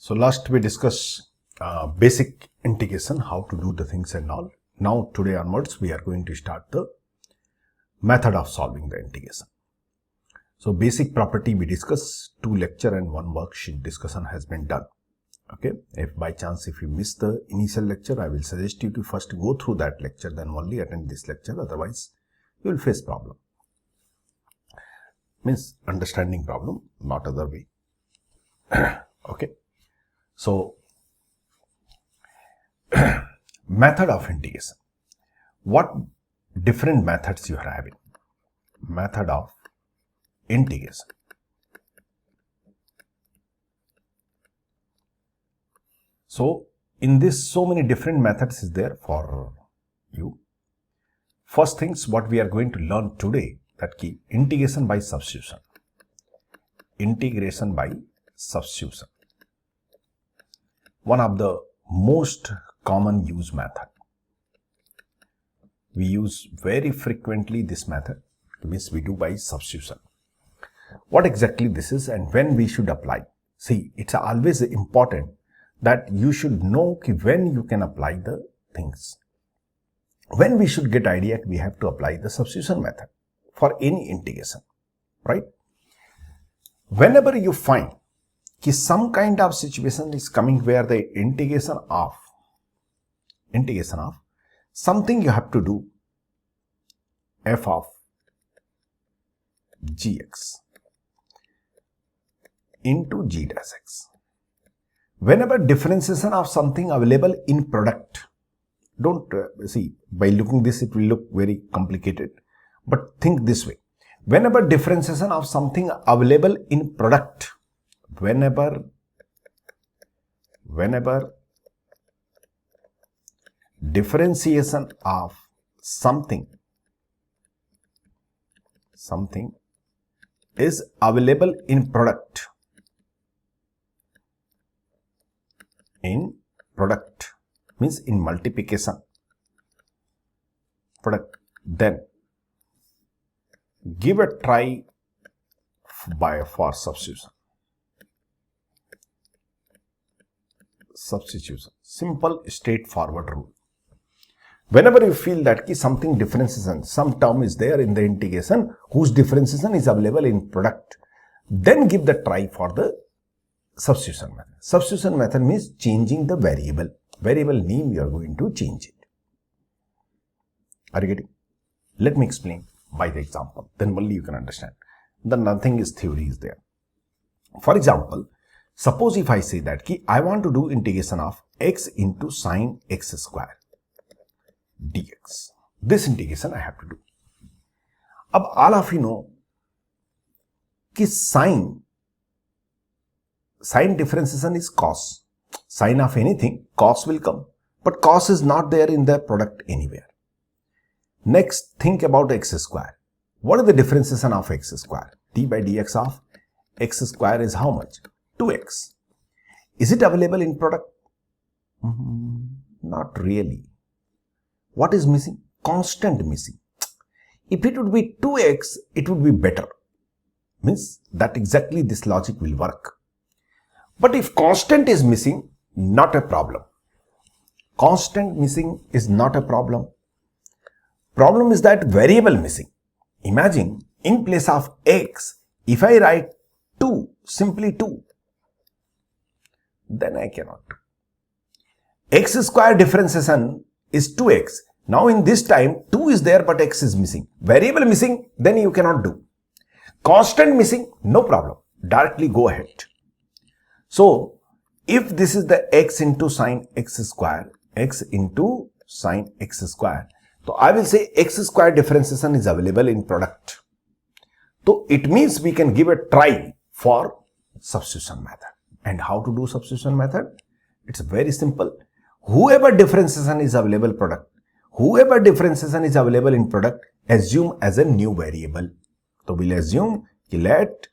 So last we discussed basic integration, how to do the things and all. Now today onwards we are going to start the method of solving the integration. So basic property we discussed, 2 lecture and 1 worksheet discussion has been done. Okay, if by chance if you miss the initial lecture, I will suggest you to first go through that lecture, then only attend this lecture, otherwise you will face problem. Means understanding problem, not other way. Okay, so method of integration. What different methods you are having? Method of integration. So in this, so many different methods is there for you. First things what we are going to learn today, that key integration by substitution. Integration by substitution. One of the most common use method. We use very frequently this method, means we do by substitution. What exactly this is and when we should apply? See, it's always important that you should know when you can apply the things. When we should get idea, we have to apply the substitution method for any integration, right? Whenever you find some kind of situation is coming where the integration of something, you have to do f of gx into g dash x. Whenever differentiation of something available in product, don't see, by looking this it will look very complicated, but think this way. Whenever differentiation of something available in product, whenever differentiation of something is available in product, means in multiplication product, then give a try for substitution. Simple straightforward rule. Whenever you feel that something differentiation, some term is there in the integration whose differentiation is available in product, then give the try for the substitution method. Substitution method means changing the variable name, you are going to change it. Are you getting? Let me explain by the example, then only you can understand. Then nothing is theory is there. For example, suppose if I say that I want to do integration of x into sine x square dx. This integration I have to do. Ab all of you know sine differentiation is cos. Sine of anything, cos will come. But cos is not there in the product anywhere. Next, think about x square. What is the differentiation of x square? D by dx of x square is how much? 2x. Is it available in product? Not really. What is missing? Constant missing. If it would be 2x, it would be better. Means that exactly this logic will work. But if constant is missing, not a problem. Constant missing is not a problem. Problem is that variable missing. Imagine in place of x, if I write 2, simply 2, then I cannot. X square differentiation is 2x. Now in this time 2 is there but x is missing. Variable missing, then you cannot do. Constant missing, no problem. Directly go ahead. So if this is the x into sine x square, so I will say x square differentiation is available in product. So it means we can give a try for substitution method. And how to do substitution method? It's very simple. Whoever differentiation is available in product, assume as a new variable. So we'll assume let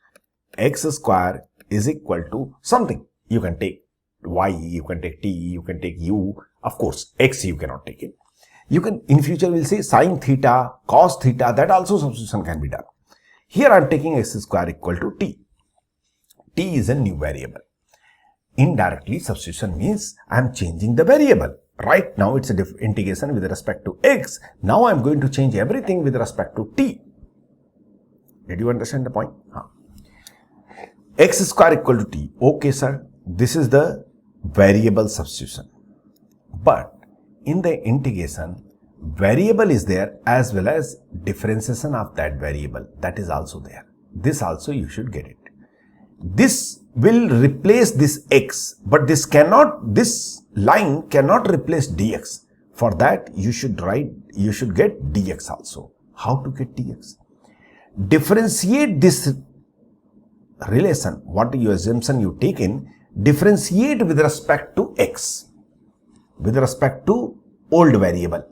x square is equal to something. You can take y, you can take t, you can take u. Of course, x you cannot take it. You can, in future we'll say sine theta, cos theta, that also substitution can be done. Here I am taking x square equal to t. T is a new variable. Indirectly, substitution means I am changing the variable. Right now it's a integration with respect to x. Now I am going to change everything with respect to t. Did you understand the point? X square equal to t. Okay, sir. This is the variable substitution. But in the integration, variable is there as well as differentiation of that variable. That is also there. This also you should get it. This will replace this x, but this line cannot replace dx. For that you should get dx also. How to get dx? Differentiate this relation, what your assumption you take in, differentiate with respect to x, with respect to old variable.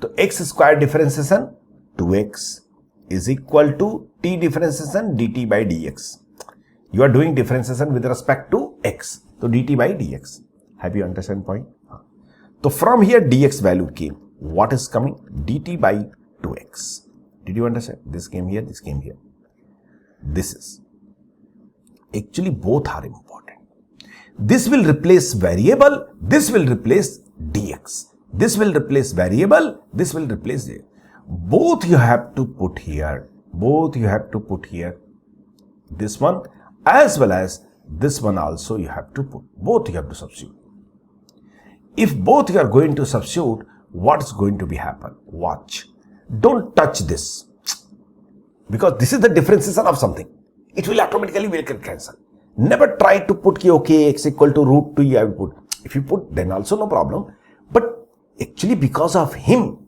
So x square differentiation 2x is equal to t differentiation dt by dx. You are doing differentiation with respect to x. So dt by dx. Have you understand point? So from here dx value came. What is coming? dt by 2x. Did you understand? This came here, this came here. This is. Actually both are important. This will replace variable, this will replace dx. This will replace variable, this will replace dx. Both you have to put here. Both you have to put here. This one as well as this one also you have to put. Both you have to substitute. If both you are going to substitute, what's going to be happen? Watch. Don't touch this. Because this is the differentiation of something. It will automatically will cancel. Never try to put okay, x equal to root 2 I will put. If you put, then also no problem. But actually because of him,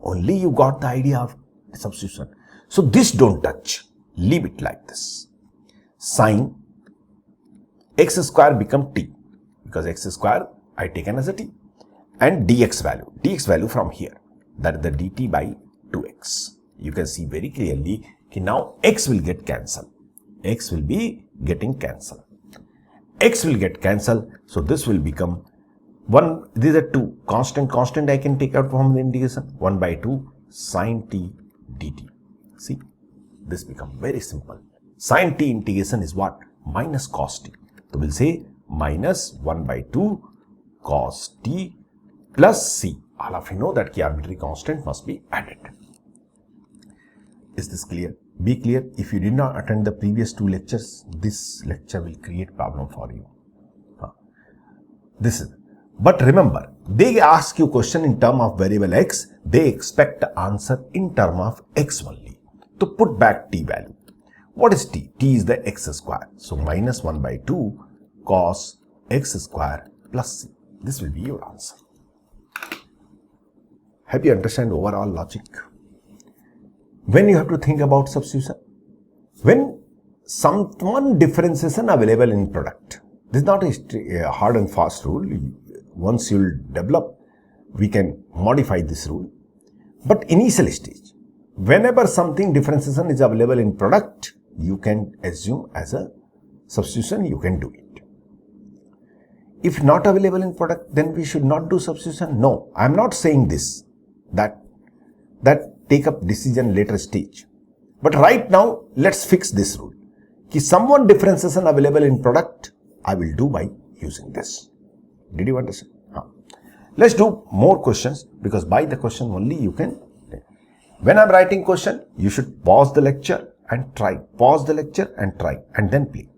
only you got the idea of substitution. So this don't touch. Leave it like this. Sin x square become t. Because x square I taken as a t. And dx value from here. That is the dt by 2x. You can see very clearly that now x will get cancelled. X will be getting cancelled. X will get cancelled. So this will become 1. These are 2. Constant I can take out from the integration. 1 by 2 sin t dt. See, this become very simple. Sin t integration is what? Minus cos t. So we'll say minus 1 by 2 cos t plus c. All of you know that the arbitrary constant must be added. Is this clear? Be clear. If you did not attend the previous 2 lectures, this lecture will create problem for you. This is. But remember, they ask you question in term of variable x, they expect the answer in term of x only. To put back t value. What is t? T is the x square. So minus 1 by 2 cos x square plus c. This will be your answer. Have you understand overall logic? When you have to think about substitution, when someone differentiation available in product, this is not a hard and fast rule. Once you will develop, we can modify this rule. But initial stage, whenever something differentiation is available in product, you can assume as a substitution, you can do it. If not available in product, then we should not do substitution. No, I am not saying this, that take up decision later stage. But right now, let's fix this rule. Ki someone differentiation available in product, I will do by using this. Did you understand? Let's do more questions, because by the question only you can. When I'm writing question, you should pause the lecture and try. Pause the lecture and try and then play.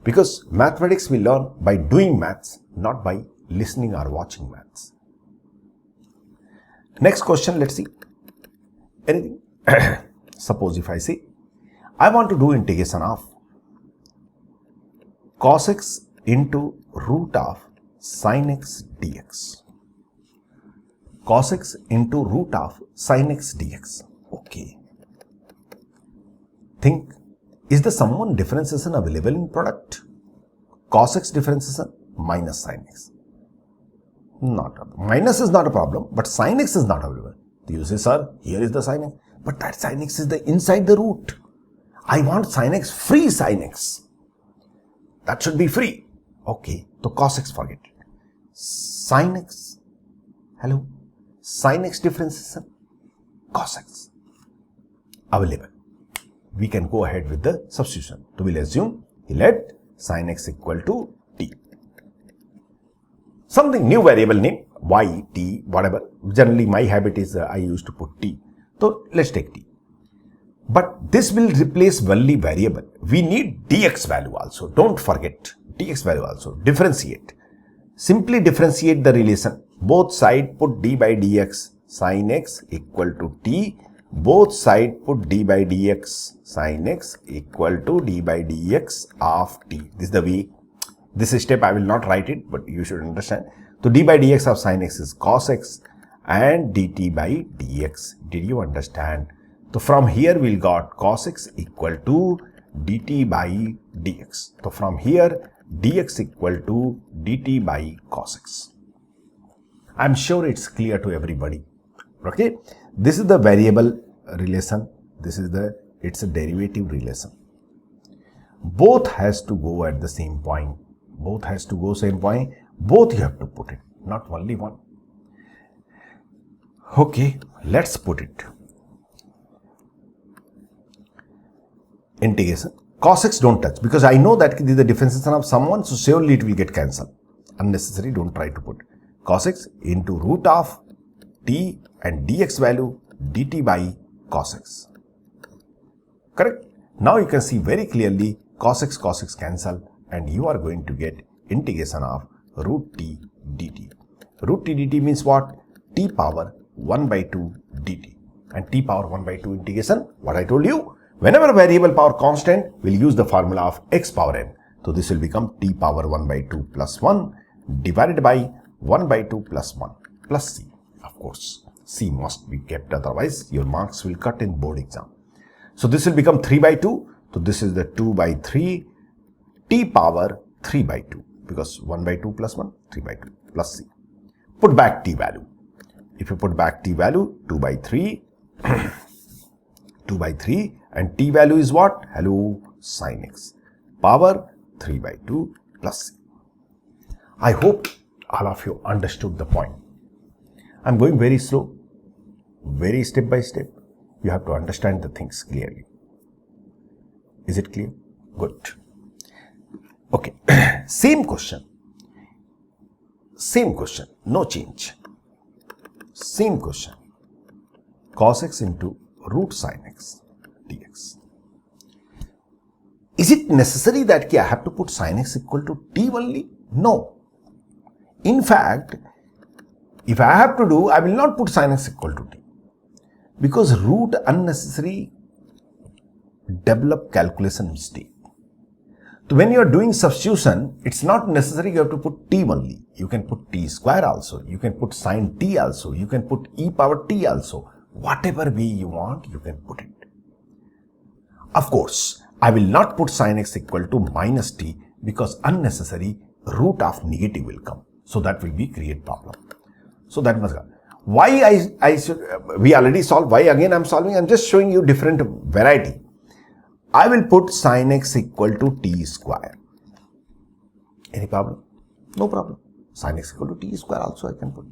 Because mathematics we learn by doing maths, not by listening or watching maths. Next question, let's see. Anything? Suppose if I say, I want to do integration of cos x into root of sin x dx. Cos x into root of sin x dx. Okay. Think, is the someone differentiation available in product? Cos x differentiation minus sin x. Minus is not a problem, but sin x is not available. You say, sir, here is the sin x, but that sin x is the inside the root. I want sin x, free sin x. That should be free. Okay, so cos x, forget it. Sin x, hello, sin x differentiation, cos x, available. We can go ahead with the substitution. So we'll assume, let sin x equal to t. Something new variable name, y, t, whatever. Generally my habit is I used to put t. So let's take t. But this will replace only variable. We need dx value also. Don't forget dx value also. Differentiate. Simply differentiate the relation. Both side put d by dx sin x equal to t. Both side put d by dx sin x equal to d by dx of t. This is the way. This step I will not write it, but you should understand. So d by dx of sin x is cos x and dt by dx. Did you understand? So from here we'll got cos x equal to dt by dx. So from here dx equal to dt by cos x. I'm sure it's clear to everybody. Okay, this is the variable relation. This is it's a derivative relation. Both has to go at the same point. Both has to go same point. Both you have to put it, not only one. Okay, let's put it. Integration. Cos x don't touch because I know that this is the differentiation of someone, so surely it will get cancelled. Unnecessary, don't try to put cos x into root of t and dx value dt by cos x. Correct? Now you can see very clearly cos x cancel and you are going to get integration of root t dt. Root t dt means what? T power 1 by 2 dt. And t power 1 by 2 integration, what I told you, whenever variable power constant, we'll use the formula of x power n. So this will become t power 1 by 2 plus 1 divided by 1 by 2 plus 1 plus c. Of course, c must be kept, otherwise your marks will cut in board exam. So this will become 3 by 2. So this is the 2 by 3 t power 3 by 2 because 1 by 2 plus 1, 3 by 2 plus c. Put back t value. If you put back t value, 2 by 3, 2 by 3 and t value is what? Hello, sin x power 3 by 2 plus c. I hope all of you understood the point. I'm going very slow, very step by step. You have to understand the things clearly. Is it clear? Good. Okay, same question, no change. Same question, cos x into root sin x dx. Is it necessary that I have to put sin x equal to t only? No. In fact, if I have to do, I will not put sin x equal to t because root unnecessary develop calculation mistake. So when you are doing substitution, it's not necessary you have to put t only. You can put t square also. You can put sin t also. You can put e power t also. Whatever way you want, you can put it. Of course, I will not put sin x equal to minus t because unnecessary root of negative will come. So that will be create problem. So that must go. Why I should, we already solved. Why again I'm solving? I'm just showing you different variety. I will put sin x equal to t square. Any problem? No problem. Sin x equal to t square also I can put.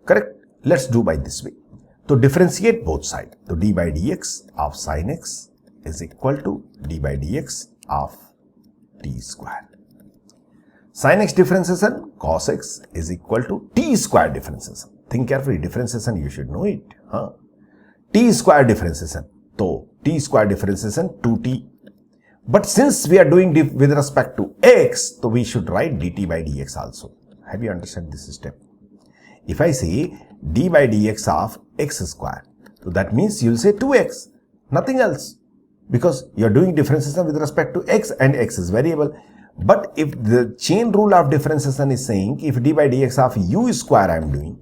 Correct? Let's do by this way. To differentiate both sides. So d by dx of sin x is equal to d by dx of t square. Sin x differentiation, cos x is equal to t square differentiation. Think carefully, differentiation you should know it. Huh? T square differentiation. So t square differentiation 2t. But since we are doing with respect to x, so we should write dt by dx also. Have you understood this step? If I say d by dx of x square, so that means you will say 2x, nothing else. Because you are doing differentiation with respect to x and x is variable. But if the chain rule of differentiation is saying if d by dx of u square I am doing,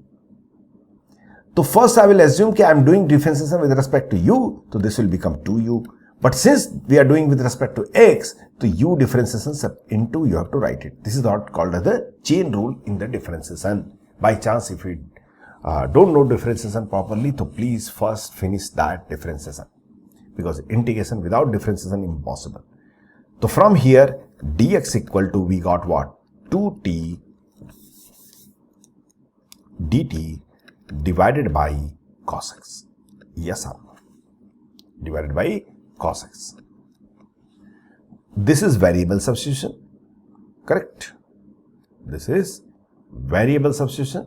so first I will assume that I am doing differentiation with respect to u, so this will become 2u. But since we are doing with respect to x, so u differentiation into you have to write it. This is not called as the chain rule in the differentiation. By chance, if you don't know differentiation properly, so please first finish that differentiation. Because integration without differentiation impossible. So from here, dx equal to, we got what? 2t dt divided by cos x. Yes or no? Divided by cos x. this is variable substitution, correct? This is variable substitution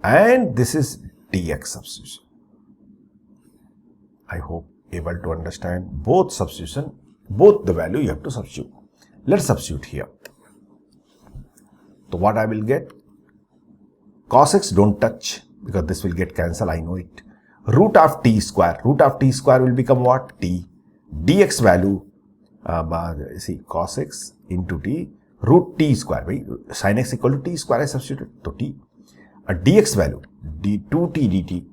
and this is dx substitution. I hope able to understand both substitution, both the value you have to substitute. Let's substitute here. So what I will get? Cos x don't touch because this will get cancelled, I know it. Root of t square. Root of t square will become what? T. Dx value, see, cos x into t, root t square. Right? Sin x equal to t square I substituted. So t. A dx value, 2t dt.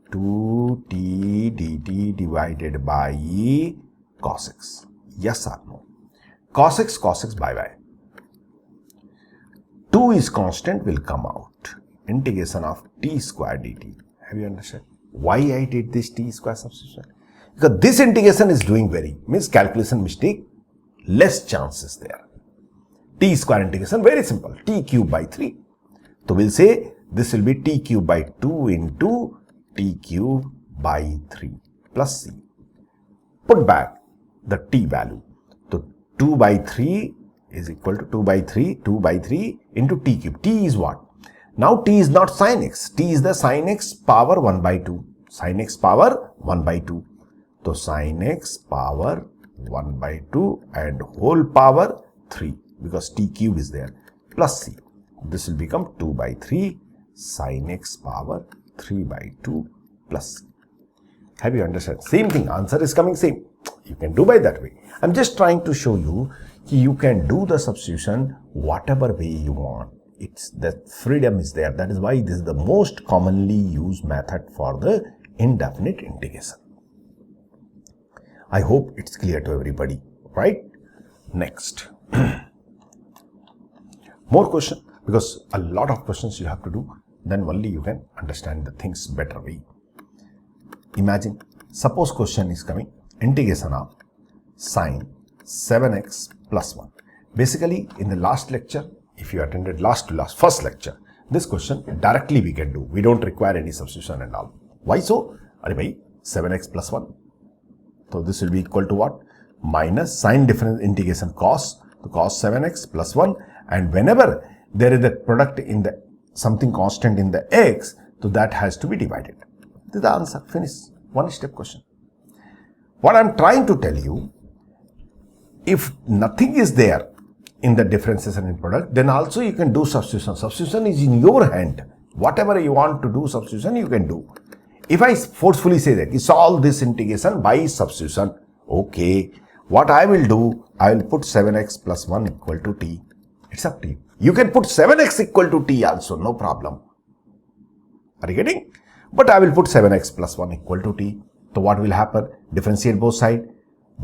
2t dt divided by cos x. Yes or no? Cos x by. 2 is constant will come out. Integration of t square dt. Have you understood why I did this t square substitution? Because this integration is doing means calculation mistake, less chances there. T square integration very simple, t cube by 3. So we'll say this will be t cube by 2 into t cube by 3 plus c. Put back the t value. So 2 by 3 is equal to 2 by 3 into t cube. T is what? Now t is not sin x. T is the sin x power 1 by 2. Sin x power 1 by 2. So sin x power 1 by 2 and whole power 3 because t cube is there plus c. This will become 2 by 3 sin x power 3 by 2 plus c. Have you understood? Same thing. Answer is coming same. You can do by that way. I'm just trying to show you you can do the substitution whatever way you want. It's that freedom is there. That is why this is the most commonly used method for the indefinite integration. I hope it's clear to everybody, right? Next. More question, because a lot of questions you have to do, then only you can understand the things better way. Imagine, suppose question is coming, integration of sine 7x plus 1. Basically, in the last lecture, if you attended first lecture, this question directly we can do. We don't require any substitution and all. Why so? 7x plus 1. So this will be equal to what? Minus sine difference integration cos. So cos 7x plus 1. And whenever there is a product in the something constant in the x, so that has to be divided. This is the answer. Finish. One step question. What I'm trying to tell you, if nothing is there in the differentiation in product, then also you can do substitution. Substitution is in your hand. Whatever you want to do substitution, you can do. If I forcefully say that, solve this integration by substitution, okay, what I will do, I will put 7x plus 1 equal to t. It's up to you. You can put 7x equal to t also, no problem. Are you getting? But I will put 7x plus 1 equal to t. So what will happen? Differentiate both sides.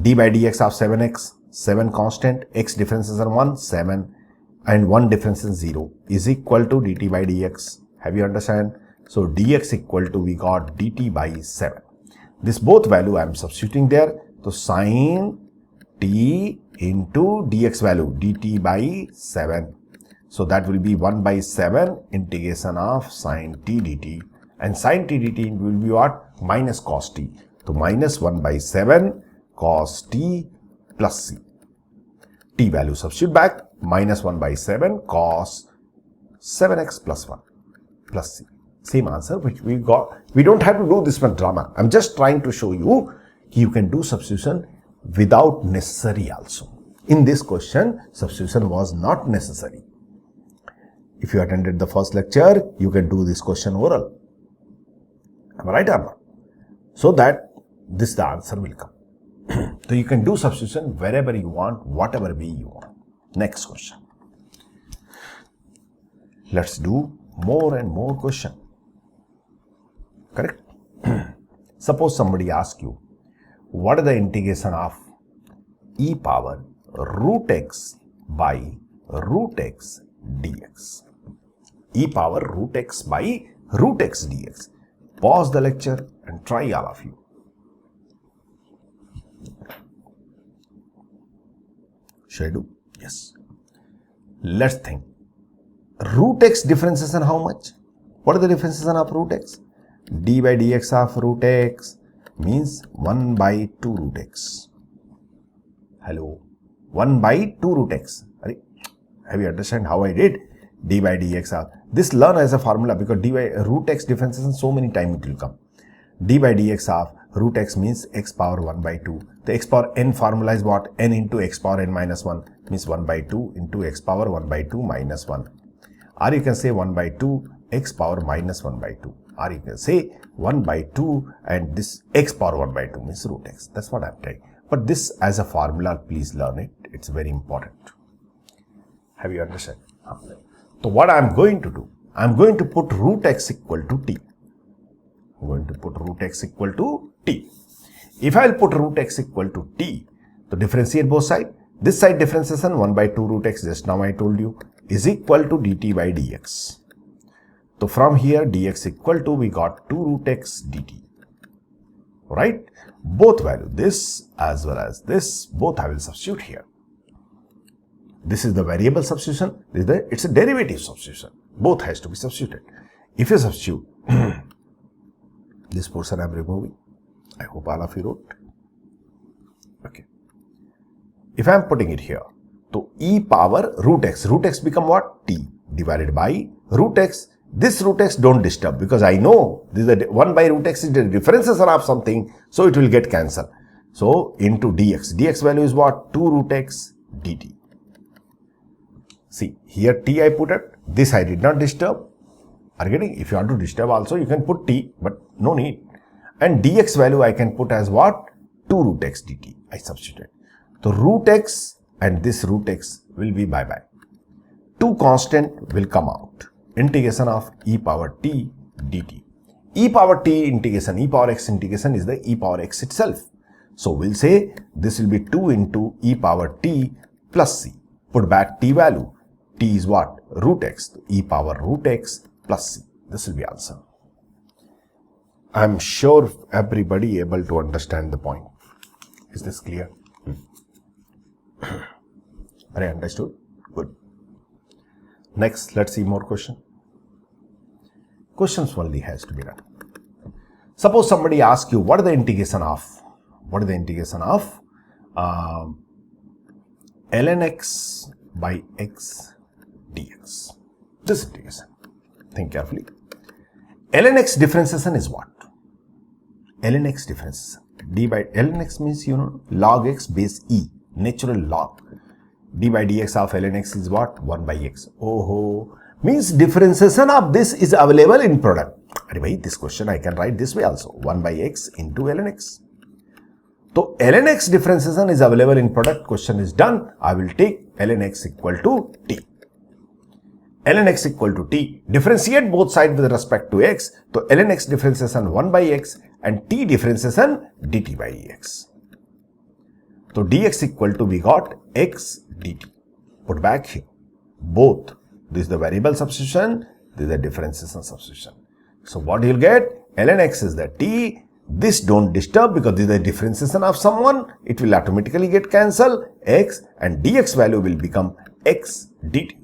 D by dx of 7x, 7 constant, x differences are 1, 7, and 1 difference is 0 is equal to dt by dx. Have you understand? So dx equal to, we got dt by 7. This both value I am substituting there. So sine t into dx value dt by 7. So that will be 1 by 7 integration of sine t dt. And sine t dt will be what? Minus cos t. So minus 1 by 7 cos t plus c. T value substitute back. Minus 1 by 7 cos 7x plus 1 plus c. Same answer which we got. We don't have to do this one drama. I'm just trying to show you can do substitution without necessary also. In this question, substitution was not necessary. If you attended the first lecture, you can do this question oral. Am I right or not? So that the answer will come. So you can do substitution wherever you want, whatever way you want. Next question. Let's do more and more question. Correct? Suppose somebody asks you, what is the integration of e power root x by root x dx? E power root x by root x dx. Pause the lecture and try all of you. Should I do? Yes. Let's think. Root x differentiation how much? What are the differentiation of root x? D by dx of root x means 1 by 2 root x. Hello. 1 by 2 root x. Have you understand how I did? D by dx of this learn as a formula because d by root x differentiation so many times it will come. D by dx of root x means x power 1 by 2. The x power n formula is what? N into x power n minus 1 means 1 by 2 into x power 1 by 2 minus 1. Or you can say 1 by 2 x power minus 1 by 2. Or you can say 1 by 2 and this x power 1 by 2 means root x. That's what I'm trying. But this as a formula, please learn it. It's very important. Have you understood? So what I'm going to do? I'm going to put root x equal to t. I'm going to put root x equal to t. If I'll put root x equal to t, to differentiate both sides, this side differentiation 1 by 2 root x, just now I told you, is equal to dt by dx. So from here dx equal to, we got 2 root x dt. Right? Both value, this as well as this, both I will substitute here. This is the variable substitution, it's a derivative substitution. Both has to be substituted. If you substitute, this portion I am removing. I hope all of you wrote. Okay. If I am putting it here, so e power root x become what? T divided by root x. This root x don't disturb because I know this is 1 by root x is the differentiation of something, so it will get cancelled. So into dx. Dx value is what? 2 root x dt. See, here t I put it, this I did not disturb. Are you getting? If you want to disturb also, you can put t, but no need. And dx value I can put as what? 2 root x dt. I substituted. So root x and this root x will be bye-bye. 2 constant will come out. Integration of e power t dt. E power t integration, e power x integration is the e power x itself. So we'll say this will be 2 into e power t plus c. Put back t value. T is what? Root x. E power root x plus c. This will be answer. I'm sure everybody able to understand the point. Is this clear? Are you understood? Good. Next, let's see more question. Questions only has to be done. Suppose somebody asks you what is the integration of ln x by x dx. This integration. Think carefully. Ln x differentiation is what? Ln x differentiation. D by ln x means log x base e, natural log. D by dx of ln x is what? 1 by x. Oh, means differentiation of this is available in product. Anyway, this question I can write this way also. 1 by x into ln x. So ln x differentiation is available in product. Question is done. I will take ln x equal to t. Ln x equal to t. Differentiate both sides with respect to x. So ln x differentiation 1 by x and t differentiation dt by dx. So dx equal to, we got x dt. Put back here. Both. This is the variable substitution. This is the differentiation substitution. So what you'll get? Ln x is the t. This don't disturb because this is the differentiation of someone. It will automatically get cancelled. X and dx value will become x dt.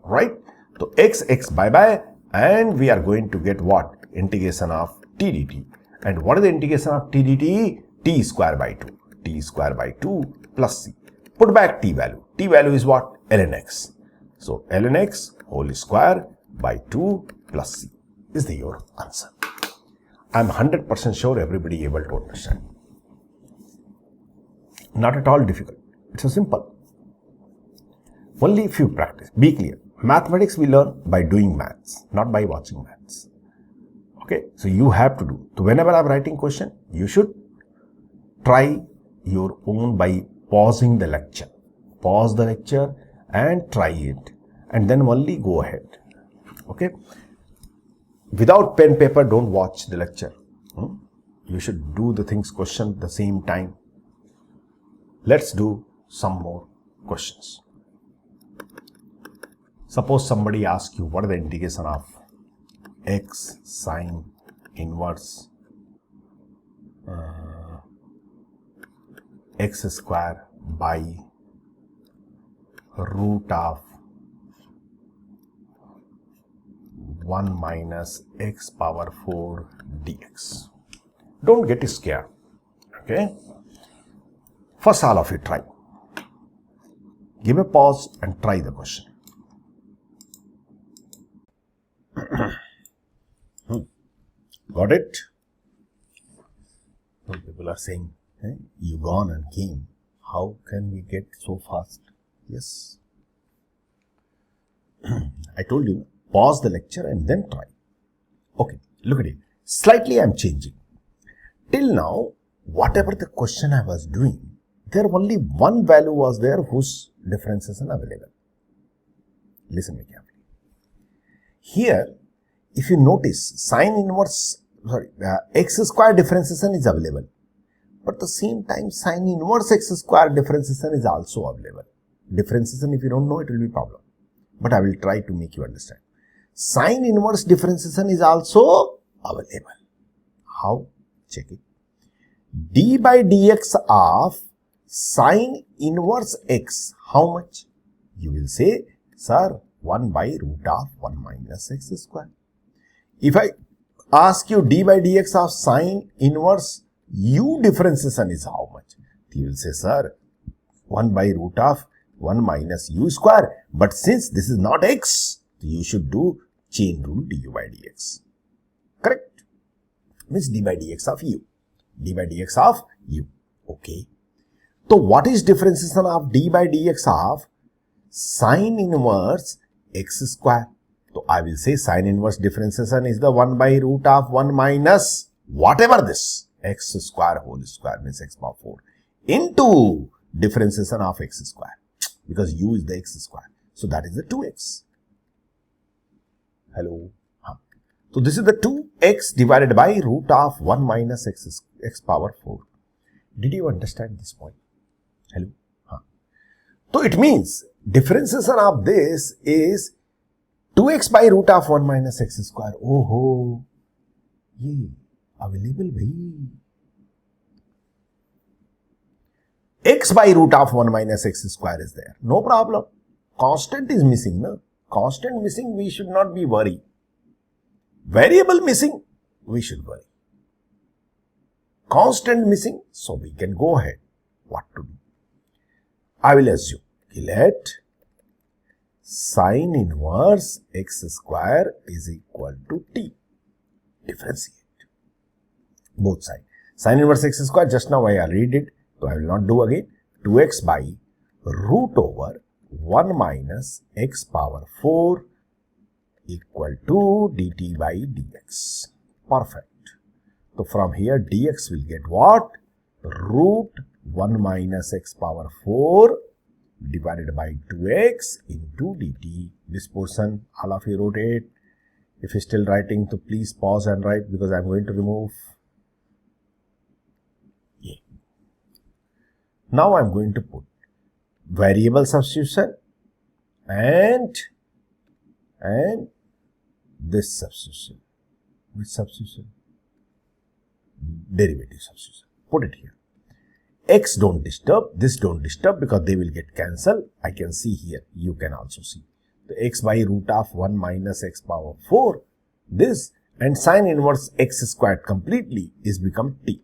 Right? So x bye bye, and we are going to get what? Integration of t dt. And what is the integration of t dt? T square by 2. T square by 2 plus c. Put back t value. T value is what? Ln x. So ln x whole square by 2 plus c is your answer. I am 100% sure everybody able to understand. Not at all difficult. It's so simple. Only if you practice. Be clear. Mathematics we learn by doing maths, not by watching maths. Okay. So you have to do. So whenever I am writing question, you should try your own by pausing the lecture. Pause the lecture and try it. And then only go ahead. Okay. Without pen paper, don't watch the lecture. You should do the things question at the same time. Let's do some more questions. Suppose somebody asks you what is the integration of x sine inverse x square by root of 1 minus x power 4 dx. Don't get scared. Okay. First all of you try. Give a pause and try the question. Got it? Some people are saying, hey, you gone and came. How can we get so fast? Yes. I told you, pause the lecture and then try. Okay, look at it. Slightly I am changing. Till now, whatever the question I was doing, there only one value was there whose differentiation available. Listen very carefully. Here, if you notice, x square differentiation is available. But at the same time, sine inverse x square differentiation is also available. Differentiation, if you don't know, it will be problem. But I will try to make you understand. Sine inverse differentiation is also available. How? Check it. D by dx of sine inverse x, how much? You will say, sir, 1 by root of 1 minus x square. If I ask you d by dx of sine inverse u differentiation is how much? You will say, sir, 1 by root of 1 minus u square. But since this is not x, you should do chain rule du by dx. Correct? Means d by dx of u. D by dx of u. Okay. So what is differentiation of d by dx of sine inverse x square? So I will say sine inverse differentiation is the 1 by root of 1 minus whatever this x square whole square means x power 4 into differentiation of x square, because u is the x square. So that is the 2x. Hello. So this is the 2x divided by root of 1 minus x power 4. Did you understand this point? Hello. So it means differentiation of this is 2x by root of 1 minus x square. Oh ho, ye available bhai. X by root of 1 minus x square is there. No problem. Constant is missing. No? Constant missing, we should not be worried. Variable missing, we should worry. Constant missing, so we can go ahead. What to do? I will assume, let sine inverse x square is equal to t. Differentiate both sides. Sine inverse x square, just now I already did, so I will not do again. 2x by root over 1 minus x power 4 equal to dt by dx. Perfect. So from here dx will get what? Root 1 minus x power 4 divided by 2x into dt. This portion, all of you wrote it. If you're still writing, so please pause and write, because I'm going to remove. Yeah. Now I'm going to put variable substitution and this substitution. Which substitution? Derivative substitution. Put it here. X don't disturb, this don't disturb, because they will get cancelled. I can see here, you can also see. The x by root of 1 minus x power 4, this, and sine inverse x squared completely is become t.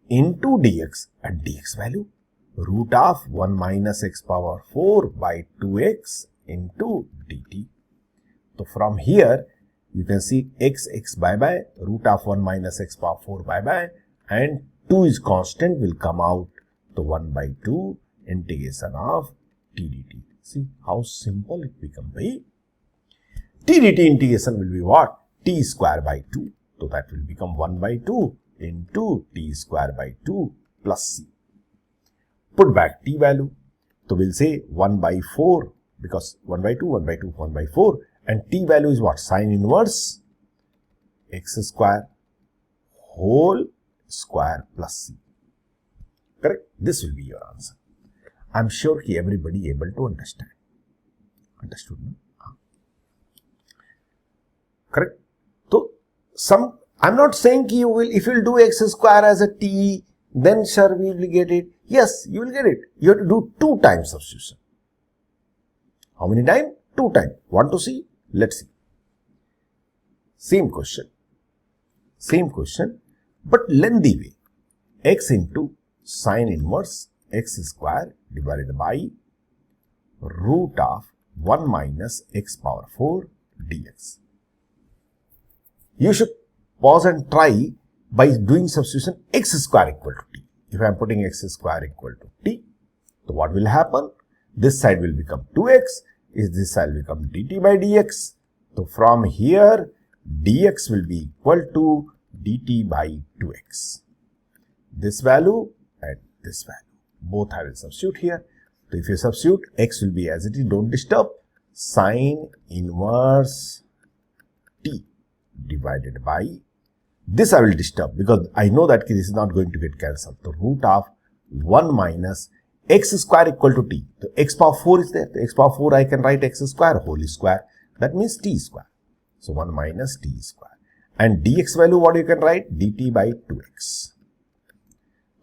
Into dx, and dx value, root of 1 minus x power 4 by 2x into dt. So from here, you can see x bye, root of 1 minus x power 4 bye, and 2 is constant, will come out. So 1 by 2 integration of t dt. See how simple it becomes. T dt integration will be what? T square by 2. So that will become 1 by 2 into t square by 2 plus c. Put back t value. So we'll say 1 by 4, because 1 by 2, 1 by 2, 1 by 4. And t value is what? Sine inverse x square whole square plus c. Correct? This will be your answer. I am sure everybody able to understand. Understood? No? Correct? So I am not saying you will, if you will do x square as a t, then sir we will get it. Yes, you will get it. You have to do 2 times substitution. How many times? 2 times. Want to see? Let's see. Same question, but lengthy way. X into sine inverse x square divided by root of 1 minus x power 4 dx. You should pause and try by doing substitution x square equal to t. If I am putting x square equal to t, so what will happen? This side will become 2x, this side will become dt by dx. So from here, dx will be equal to dt by 2x. This value and this value, both I will substitute here. So if you substitute, x will be as it is, don't disturb, sine inverse t divided by, this I will disturb because I know that this is not going to get cancelled. The root of 1 minus x square equal to t. So x power 4 is there. The x power 4 I can write x square whole square. That means t square. So 1 minus t square. And dx value what you can write? dt by 2x.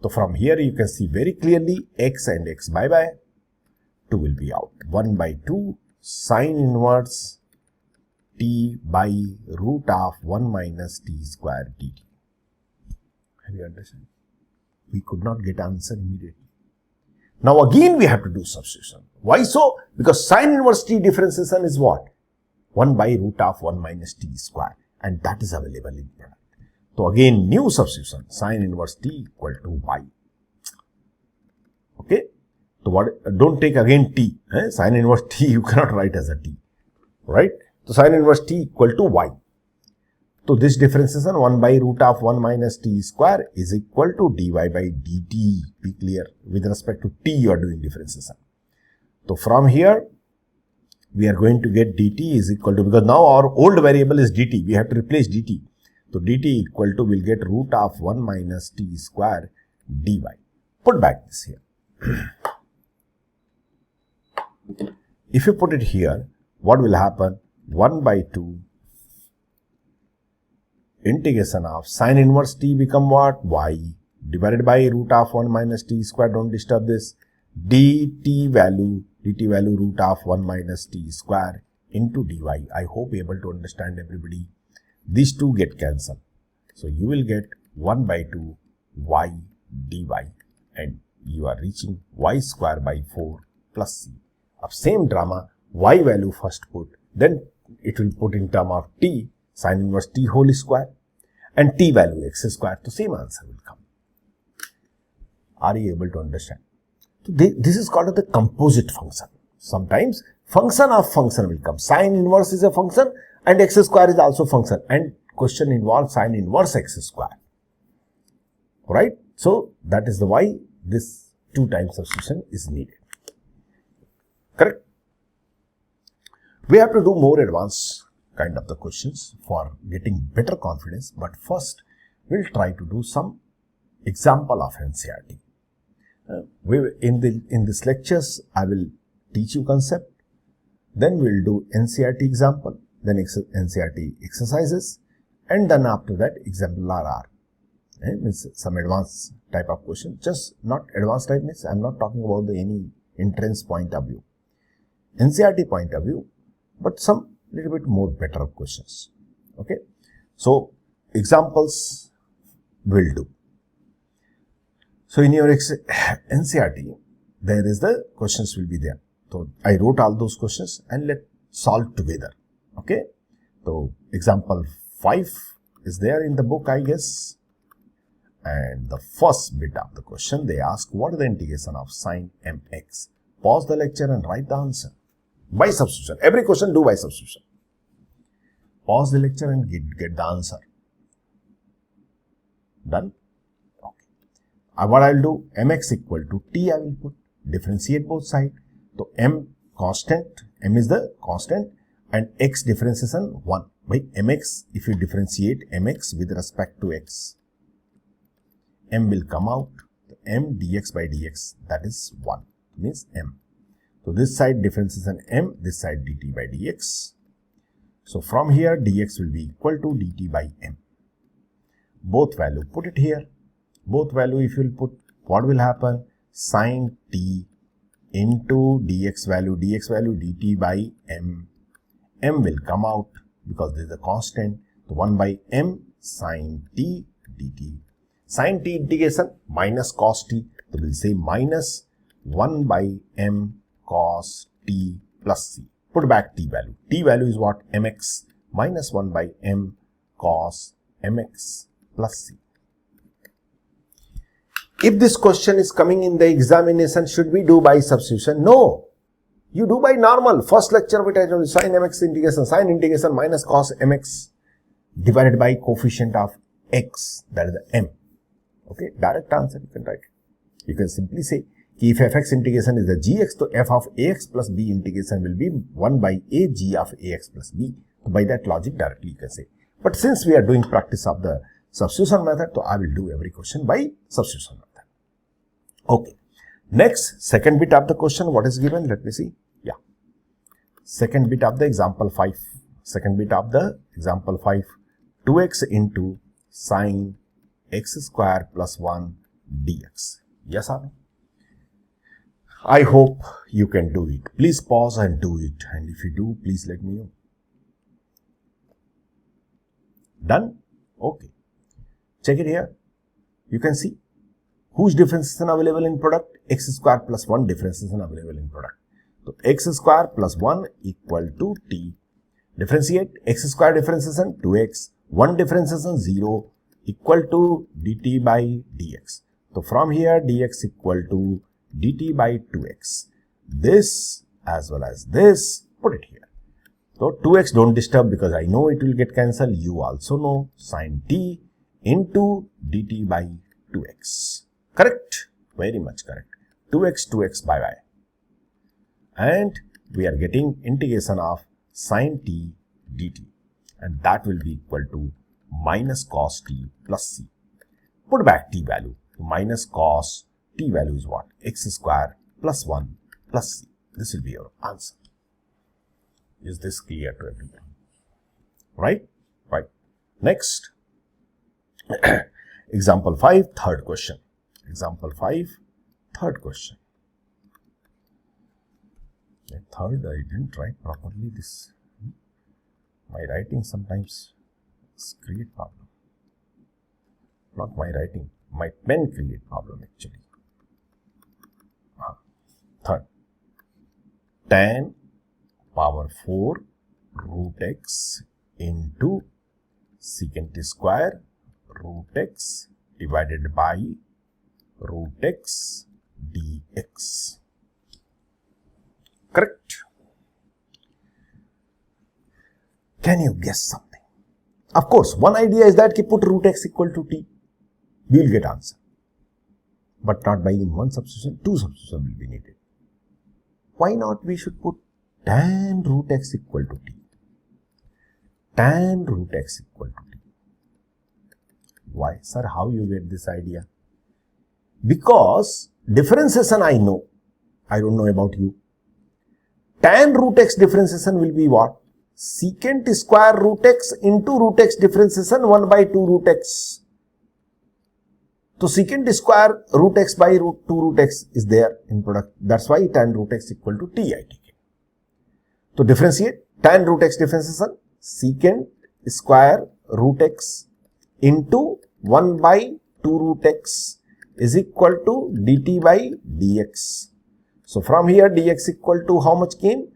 So from here you can see very clearly x and x bye bye. 2 will be out. 1 by 2 sine inverse t by root of 1 minus t square dt. Have you understood? We could not get answer immediately. Now again we have to do substitution. Why so? Because sine inverse t differentiation is what? 1 by root of 1 minus t square, and that is available in product. So again new substitution, sine inverse t equal to y. Okay. So what? Don't take again t. Sine inverse t you cannot write as a t. Right? So sine inverse t equal to y. So this differentiation 1 by root of 1 minus t square is equal to dy by dt. Be clear, with respect to t you are doing differentiation. So from here we are going to get dt is equal to, because now our old variable is dt, we have to replace dt. So dt equal to, we'll get root of 1 minus t square dy. Put back this here. If you put it here, what will happen? 1 by 2 integration of sine inverse t become what? Y divided by root of 1 minus t square, don't disturb this, dt value root of 1 minus t square into dy. I hope you are able to understand everybody. These two get cancelled. So you will get 1 by 2 y dy and you are reaching y square by 4 plus c. Of same drama, y value first put, then it will put in term of t, sine inverse t whole square, and t value x square, the same answer will come. Are you able to understand? So this is called the composite function. Sometimes function of function will come. Sine inverse is a function and x square is also function, and question involves sine inverse x square. Right? So that is the why this 2 times substitution is needed. Correct? We have to do more advanced kind of the questions for getting better confidence, but first we'll try to do some example of NCERT. In this lectures I will teach you concept, then we'll do NCERT example, then NCERT exercises, and then after that example RR. Means some advanced type of question, just not advanced type means I'm not talking about any entrance point of view, NCERT point of view, but some little bit more better questions. Okay, so examples will do. So in your NCERT, there is the questions will be there. So I wrote all those questions and let's solve together. Okay, so example 5 is there in the book, I guess. And the first bit of the question, they ask, what is the integration of sine mx? Pause the lecture and write the answer by substitution. Every question do by substitution. Pause the lecture and get the answer. Done? Okay. What I will do, mx equal to t I will put, differentiate both sides. So m constant, m is the constant, and x differentiation 1 by mx. If you differentiate mx with respect to x, m will come out, m dx by dx, that is 1, means m. So this side differentiation m, this side dt by dx. So from here dx will be equal to dt by m. Both value put it here. Both value if you will put, what will happen? Sine t into dx value dt by m. M will come out because there is a constant. So 1 by m sine t dt. Sine t integration minus cos t. So we will say minus 1 by m cos t plus c. Put back t value. T value is what? mx minus 1 by m cos mx plus c. If this question is coming in the examination, should we do by substitution? No. You do by normal. First lecture we told you sin mx integration minus cos mx divided by coefficient of x, that is the m. Okay, direct answer you can write. You can simply say if fx integration is the gx, so f of ax plus b integration will be 1 by a g of ax plus b. So by that logic directly you can say. But since we are doing practice of the substitution method, so I will do every question by substitution method. Okay. Next, second bit of the question, what is given? Let me see. Yeah. Second bit of the example 5. Second bit of the example 5. 2x into sine x square plus 1 dx. Yes or no? I hope you can do it. Please pause and do it. And if you do, please let me know. Done? Okay. Check it here. You can see whose differentiation available in product? X square plus 1 differentiation available in product. So x square plus 1 equal to t. Differentiate x square differentiation 2x. 1 differentiation 0 equal to dt by dx. So from here dx equal to dt by 2x. This as well as this, put it here. So 2x don't disturb because I know it will get cancelled. You also know sin t into dt by 2x. Correct? Very much correct. 2x bye bye. And we are getting integration of sin t dt. And that will be equal to minus cos t plus c. Put back t value. Minus cos t value is what? X square plus 1 plus c. This will be your answer. Is this clear to everyone? Right? Right. Next. Example 5, third question. Example 5, third question. Third, I didn't write properly this. My writing sometimes create problem. Not my writing, my pen create problem actually. Third, tan power 4 root x into secant square root x divided by root x dx. Correct? Can you guess something? Of course, one idea is that you put root x equal to t. We will get answer. But not by in one substitution, two substitution will be needed. Why not we should put tan root x equal to t? Tan root x equal to t. Why? Sir, how you get this idea? Because differentiation I know. I don't know about you. Tan root x differentiation will be what? Secant square root x into root x differentiation 1 by 2 root x. So secant square root x by root 2 root x is there in product. That's why tan root x equal to t I take it. So differentiate tan root x differentiation secant square root x into 1 by 2 root x is equal to dt by dx. So from here dx equal to how much came?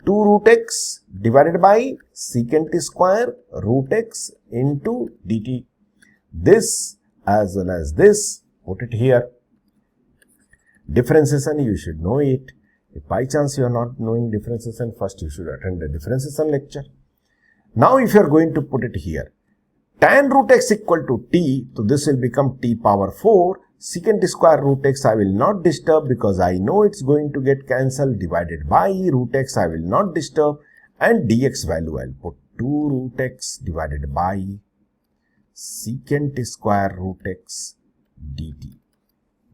2 root x divided by secant square root x into dt. This as well as this, put it here. Differentiation, you should know it. If by chance you are not knowing differentiation, first you should attend the differentiation lecture. Now if you are going to put it here, tan root x equal to t, so this will become t power 4. Secant square root x I will not disturb because I know it's going to get cancelled, divided by root x I will not disturb, and dx value I'll put 2 root x divided by secant square root x dt.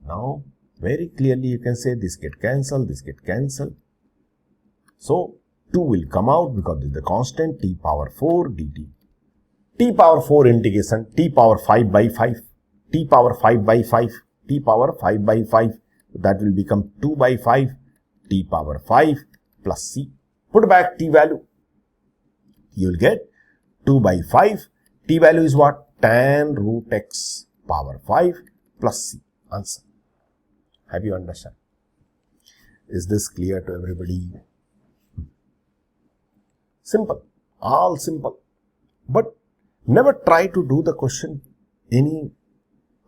Now very clearly you can say this get cancelled, this get cancelled. So 2 will come out because this is the constant t power 4 dt. T power 4 integration t power 5 by 5. T power 5 by 5, t power 5 by 5, that will become 2 by 5, t power 5 plus c. Put back t value. You will get 2 by 5. T value is what? Tan root x power 5 plus c. Answer. Have you understand? Is this clear to everybody? Simple, all simple. But never try to do the question any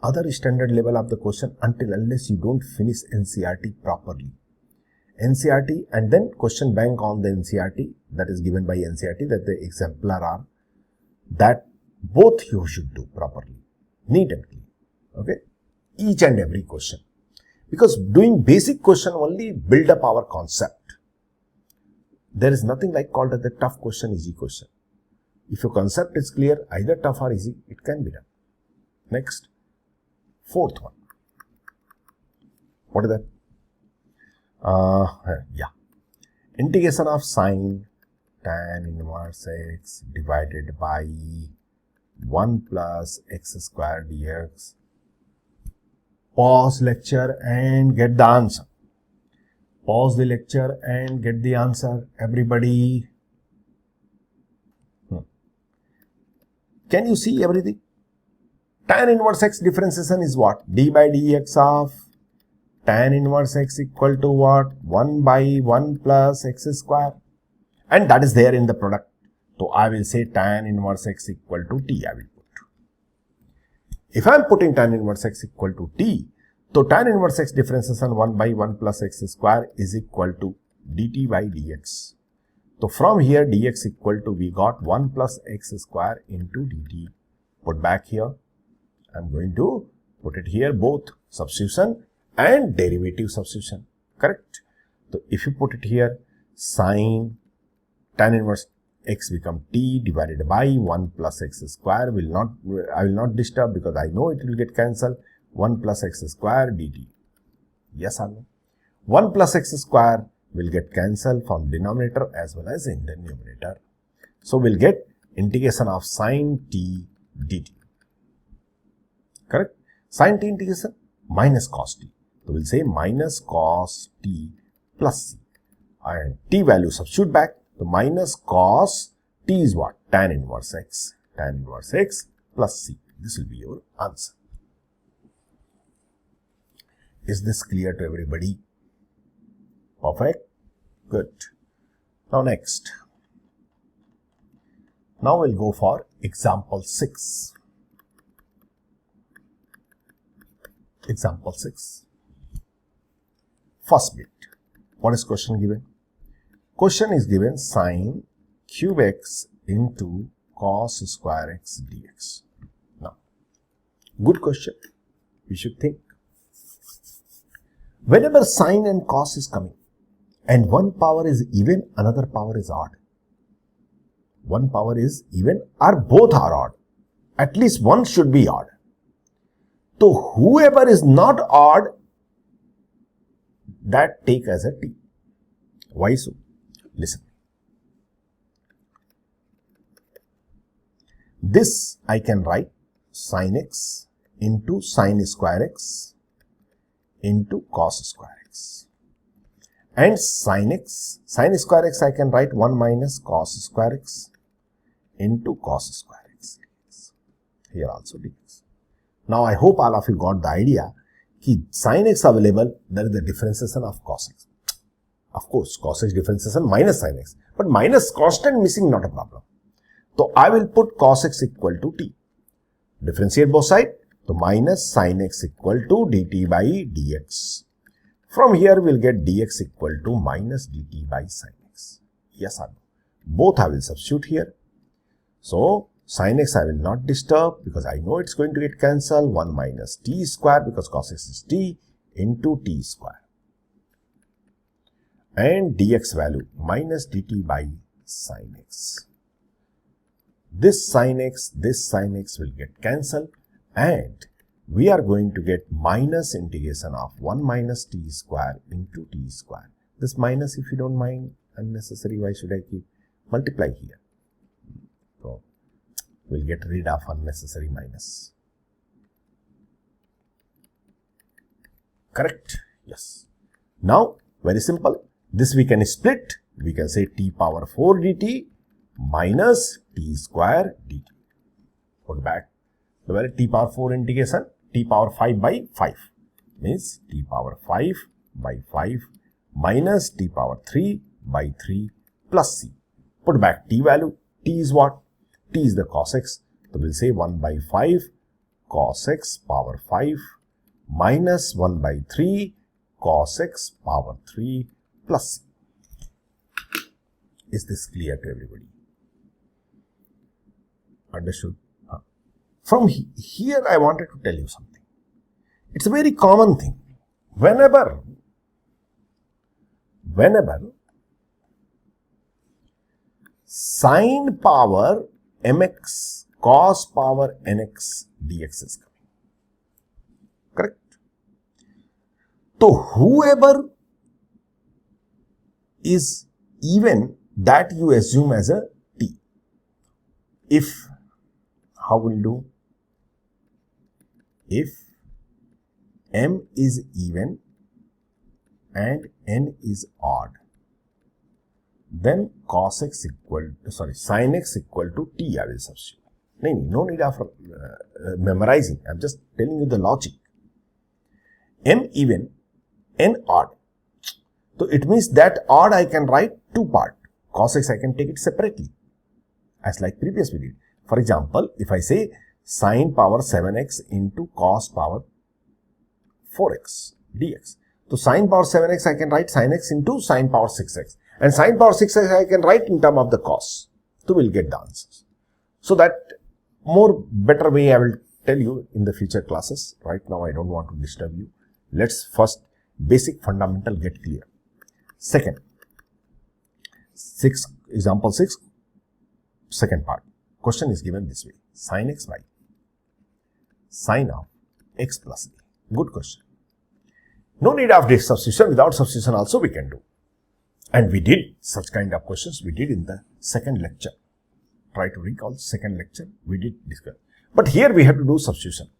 other standard level of the question until unless you don't finish NCERT properly. NCERT and then question bank on the NCERT that is given by NCERT, that the exemplar are, that both you should do properly, neat and clean. Okay, each and every question, because doing basic question only build up our concept. There is nothing like called as the tough question, easy question. If your concept is clear, either tough or easy, it can be done. Next, fourth one. What is that? Integration of sine tan inverse x divided by 1 plus x square dx. Pause lecture and get the answer. Pause the lecture and get the answer, everybody. Can you see everything? Tan inverse x differentiation is what? D by dx of tan inverse x equal to what? 1 by 1 plus x square. And that is there in the product. So I will say tan inverse x equal to t, I will put. If I am putting tan inverse x equal to t, so tan inverse x differentiation 1 by 1 plus x square is equal to dt by dx. So from here dx equal to, we got 1 plus x square into dt. Put back here. I am going to put it here, both substitution and derivative substitution. Correct? So if you put it here, sine tan inverse x become t divided by 1 plus x square. I will not disturb because I know it will get cancelled. 1 plus x square dt. Yes or no? 1 plus x square will get cancelled from denominator as well as in the numerator. So we'll get integration of sine t dt. Correct? Sine t integration minus cos t. So we'll say minus cos t plus c. And t value substitute back. So minus cos t is what? Tan inverse x. Tan inverse x plus c. This will be your answer. Is this clear to everybody? Perfect. Good. Now next. Now we'll go for example 6. Example 6. First bit. What is question given? Question is given sine cube x into cos square x dx. Now, good question. We should think. Whenever sine and cos is coming and one power is even, another power is odd. One power is even or both are odd. At least one should be odd. So whoever is not odd, that take as a t. Why so? Listen. This I can write sin x into sin square x into cos square x. And sin square x I can write 1 minus cos square x into cos square x. Here also dx. Now I hope all of you got the idea कि sin x available, there is the differentiation of cos x. Of course, cos x differentiation minus sin x. But minus constant missing, not a problem. So I will put cos x equal to t. Differentiate both sides. So minus sin x equal to dt by dx. From here we'll get dx equal to minus dt by sin x. Yes or no? Both I will substitute here. So sin x I will not disturb because I know it's going to get cancelled. 1 minus t square because cos x is t into t square. And dx value minus dt by sin x. This sin x will get cancelled and we are going to get minus integration of 1 minus t square into t square. This minus, if you don't mind, unnecessary, why should I keep? Multiply here. So we'll get rid of unnecessary minus. Correct? Yes. Now, very simple. This we can split. We can say t power 4 dt minus t square dt. Put back. So, where t power 4 integration, t power 5 by 5 means t power 5 by 5 minus t power 3 by 3 plus c. Put back t value. T is what? T is the cos x. So we'll say 1 by 5 cos x power 5 minus 1 by 3 cos x power 3 plus c. Is this clear to everybody? Understood? From here, I wanted to tell you something. It's a very common thing. Whenever sine power mx cos power nx dx is coming. Correct? So, whoever is even, that you assume as a t. If, how will you do? If m is even and n is odd, then cos x sin x equal to t I will substitute. No need of memorizing. I am just telling you the logic. M even, n odd. So it means that odd I can write two part. Cos x I can take it separately, as like previous we did. For example, if I say sin power 7x into cos power 4x dx. So sin power 7x I can write sin x into sin power 6x. And sin power 6x I can write in term of the cos. So we'll get the answers. So that more better way I will tell you in the future classes. Right now I don't want to disturb you. Let's first basic fundamental get clear. Second, example 6, second part. Question is given this way. Sin x by sin of x plus a. Good question. No need of this substitution. Without substitution also we can do. And we did such kind of questions we did in the second lecture. Try to recall second lecture we did discuss. But here we have to do substitution.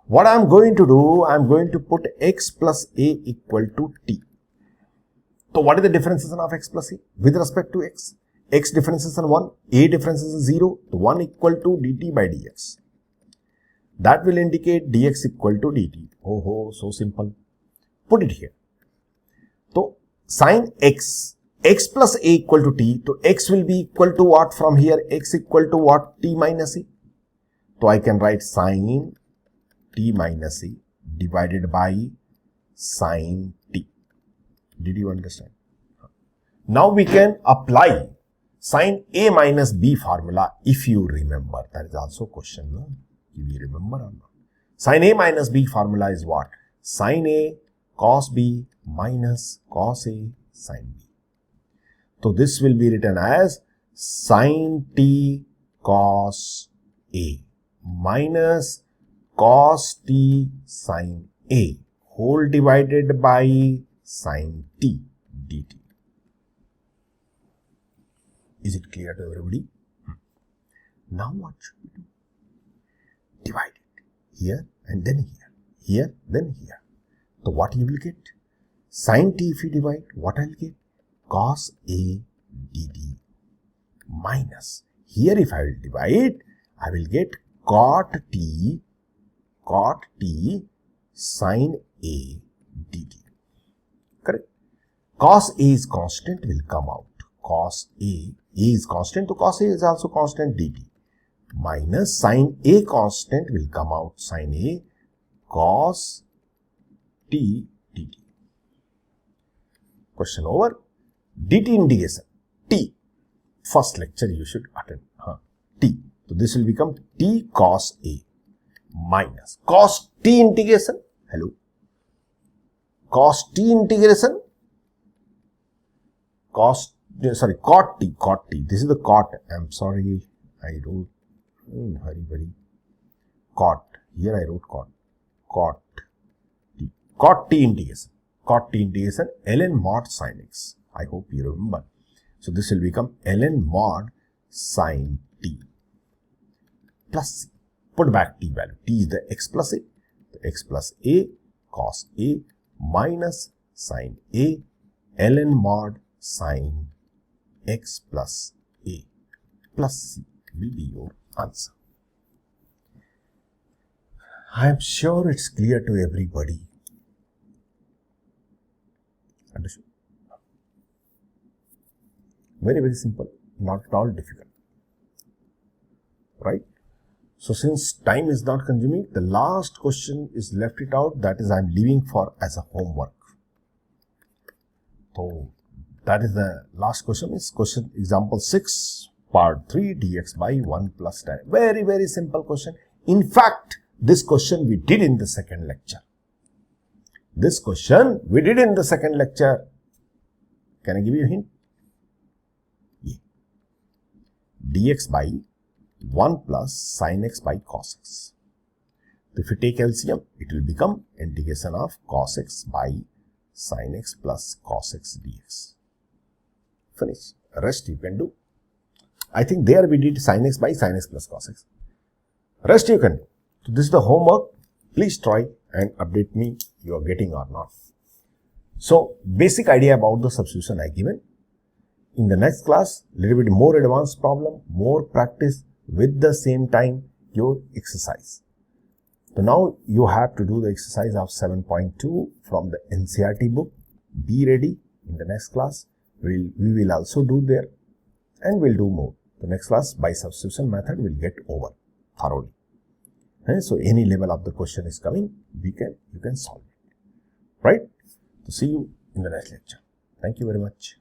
What I am going to do, I am going to put x plus a equal to t. So what is the differentiation of x plus a with respect to x? X differentiation 1, a differentiation 0, so 1 equal to dt by dx. That will indicate dx equal to dt. Oh, so simple. Put it here. So sin x plus a equal to t. So x will be equal to what from here? X equal to what? T minus a. So I can write sin t minus a divided by sin t. Did you understand? Now we can apply sin a minus b formula if you remember. That is also a question. No? Do you remember or not? Sin a minus b formula is what? Sin a cos b minus cos a sin b. So this will be written as sin t cos a minus cos t sin a whole divided by sin t dt. Is it clear to everybody? Now what should we do? Divide it. Here and then here. Here, then here. So what you will get? Sin t if you divide, what I will get? Cos a dd minus. Here if I will divide, I will get cot t sin a dt. Correct? Cos a is constant will come out. Cos a is constant, so cos a is also constant dt. Minus sin a constant will come out. Sin a cos t dt. Question over. Dt integration. T. First lecture you should attend. T. So this will become t cos a minus cos t integration. Hello. Cos t integration. Cot t. This is the cot. I'm sorry. I wrote in hurry. Cot. Here I wrote cot. Cot t. Cot t integration. Cot t integration ln mod sin x. I hope you remember. So this will become ln mod sin t plus c. Put back t value. T is the x plus a. The x plus a cos a minus sin a ln mod sin x plus a plus c will be your answer. I am sure it's clear to everybody. Understood? Very, very simple, not at all difficult, right? So since time is not consuming, the last question is left it out, that is I am leaving for as a homework. So that is the last question, is question example 6 part 3 dx by 1 plus tan. Very, very simple question. In fact, this question we did in the second lecture. This question we did in the second lecture. Can I give you a hint? Yeah. Dx by 1 plus sin x by cos x. If you take LCM, it will become integration of cos x by sin x plus cos x dx. Finish. Rest you can do. I think there we did sin x by sin x plus cos x. Rest you can do. So this is the homework. Please try and update me you are getting or not. So basic idea about the substitution I given. In the next class, little bit more advanced problem, more practice with the same time your exercise. So now you have to do the exercise of 7.2 from the NCERT book. Be ready. In the next class, we will also do there and we'll do more. The next class by substitution method will get over thoroughly. And so any level of the question is coming, you can solve it. Right? So see you in the next lecture. Thank you very much.